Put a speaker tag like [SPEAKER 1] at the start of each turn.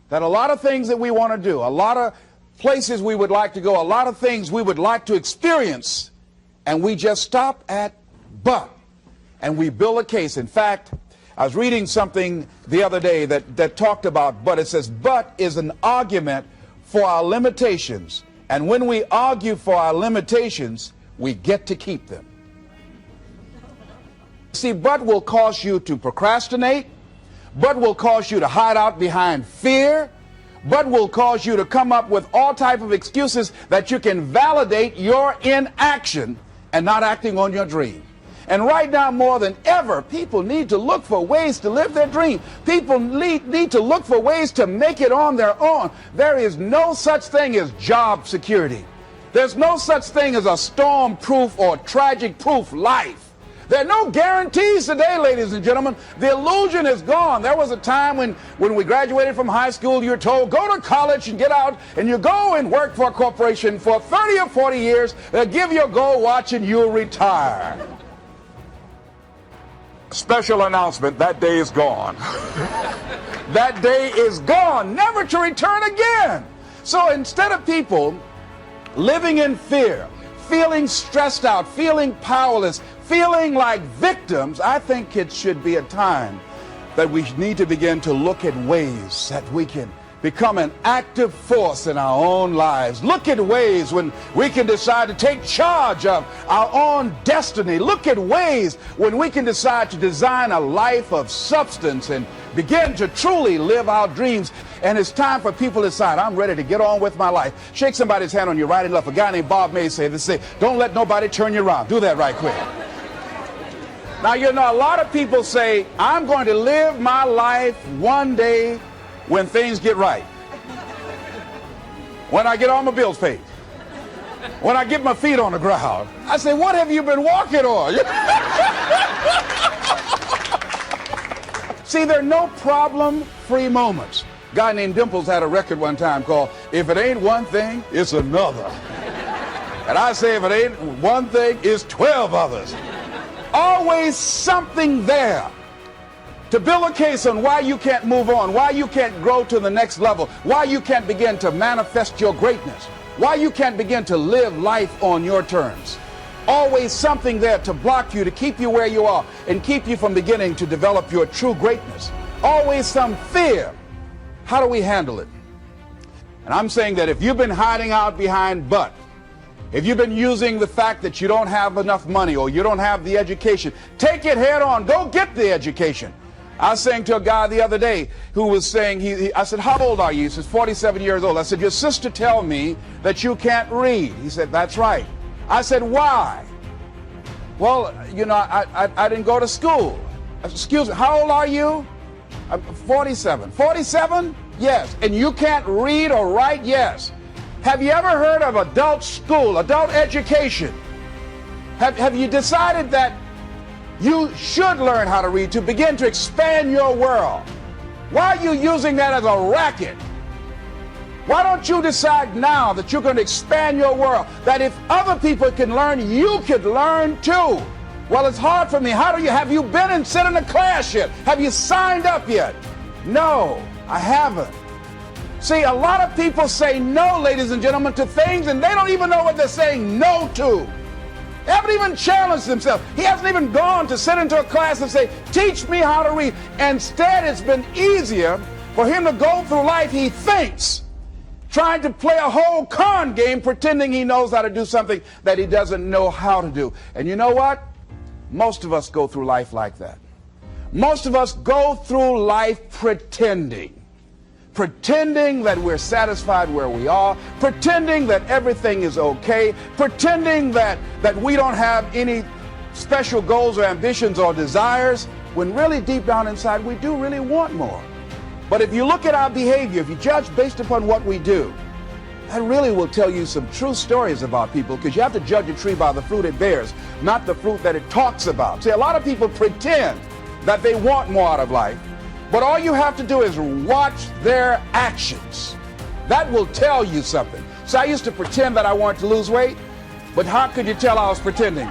[SPEAKER 1] that a lot of things that we want to do, a lot of places we would like to go, a lot of things we would like to experience, and we just stop at but, and we build a case. In fact, I was reading something the other day that talked about but. It says but is an argument for our limitations, and when we argue for our limitations, we get to keep them. See, but will cause you to procrastinate, but will cause you to hide out behind fear, but will cause you to come up with all type of excuses that you can validate your inaction and not acting on your dream. And right now, more than ever, people need to look for ways to live their dream. People need to look for ways to make it on their own. There is no such thing as job security. There's no such thing as a storm-proof or tragic-proof life. There are no guarantees today, ladies and gentlemen. The illusion is gone. There was a time when we graduated from high school, you were told, go to college and get out, and you go and work for a corporation for 30 or 40 years. They'll give you a gold watch and you'll retire. Special announcement, that day is gone. That day is gone, never to return again. So instead of people living in fear, feeling stressed out, feeling powerless, feeling like victims, I think it should be a time that we need to begin to look at ways that we can become an active force in our own lives. Look at ways when we can decide to take charge of our own destiny. Look at ways when we can decide to design a life of substance and begin to truly live our dreams. And it's time for people to decide, I'm ready to get on with my life. Shake somebody's hand on your right and left. A guy named Bob May said this, don't let nobody turn you around. Do that right quick. Now, you know, a lot of people say, I'm going to live my life one day when things get right. When I get all my bills paid. When I get my feet on the ground. I say, what have you been walking on? See, there are no problem-free moments. A guy named Dimples had a record one time called, If It Ain't One Thing, It's Another. And I say, if it ain't one thing, it's 12 others. Always something there to build a case on why you can't move on, why you can't grow to the next level, why you can't begin to manifest your greatness, why you can't begin to live life on your terms. Always something there to block you, to keep you where you are, and keep you from beginning to develop your true greatness. Always some fear. How do we handle it? And I'm saying that if you've been hiding out behind but, if you've been using the fact that you don't have enough money or you don't have the education, take it head on. Go get the education. I was saying to a guy the other day who was saying, I said, how old are you? He says, 47 years old. I said, your sister tell me that you can't read. He said, that's right. I said, why? Well, you know, I didn't go to school. Excuse me, how old are you? I'm 47. 47? Yes. And you can't read or write? Yes. Have you ever heard of adult school, adult education? Have you decided that you should learn how to read to begin to expand your world? Why are you using that as a racket? Why don't you decide now that you're going to expand your world, that if other people can learn, you could learn too? Well, it's hard for me. Have you been and sit in a class yet? Have you signed up yet? No, I haven't. See, a lot of people say no, ladies and gentlemen, to things, and they don't even know what they're saying no to. They haven't even challenged themselves. He hasn't even gone to sit into a class and say, teach me how to read. Instead, it's been easier for him to go through life, he thinks, trying to play a whole con game, pretending he knows how to do something that he doesn't know how to do. And you know what? Most of us go through life like that. Most of us go through life pretending that we're satisfied where we are, pretending that everything is okay, pretending that we don't have any special goals or ambitions or desires, when really deep down inside we do really want more. But if you look at our behavior, if you judge based upon what we do, that really will tell you some true stories about people, because you have to judge a tree by the fruit it bears, not the fruit that it talks about. See, a lot of people pretend that they want more out of life, but all you have to do is watch their actions. That will tell you something. So I used to pretend that I wanted to lose weight, but how could you tell I was pretending?